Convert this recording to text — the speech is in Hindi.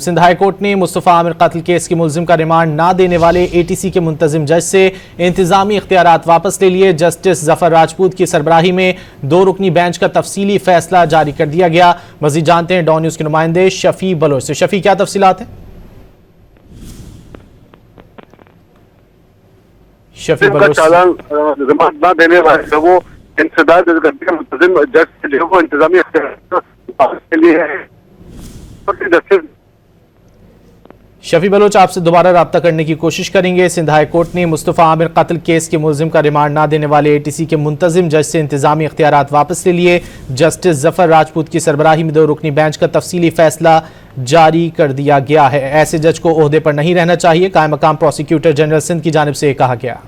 सिंध हाई कोर्ट ने मुस्तफ़ा आमिर कत्ल केस के मुलजिम का रिमांड ना देने वाले एटीसी के मुंतजिम जज से इंतजामी इख्तियारात वापस ले लिए। जस्टिस जफर राजपूत की सरबराही में 2 रुकनी बेंच का तफसीली फैसला जारी कर दिया गया। मजीद जानते हैं डॉन न्यूज के नुमाइंदे शफी बलोच से। शफी, क्या तफसीलात है? शफी बलोच, चालान रिमांड ना देने वाले वो इंतजार करते हैं मुंतजिम जज जो वो इंतजामी इख्तियारात के लिए है। शफी बलोच, आपसे दोबारा रब्ता करने की कोशिश करेंगे। सिंध हाई कोर्ट ने मुस्तफ़ा आमिर कत्ल केस के मुलजिम का रिमांड ना देने वाले एटीसी के मुंतजिम जज से इंतजामी इख्तियारात वापस ले लिए। जस्टिस जफर राजपूत की सरबराही में 2 रुकनी बेंच का तफसीली फैसला जारी कर दिया गया है। ऐसे जज को ओहदे पर नहीं रहना चाहिए, कायम मकाम प्रोसिक्यूटर जनरल सिंध की जानिब से कहा गया।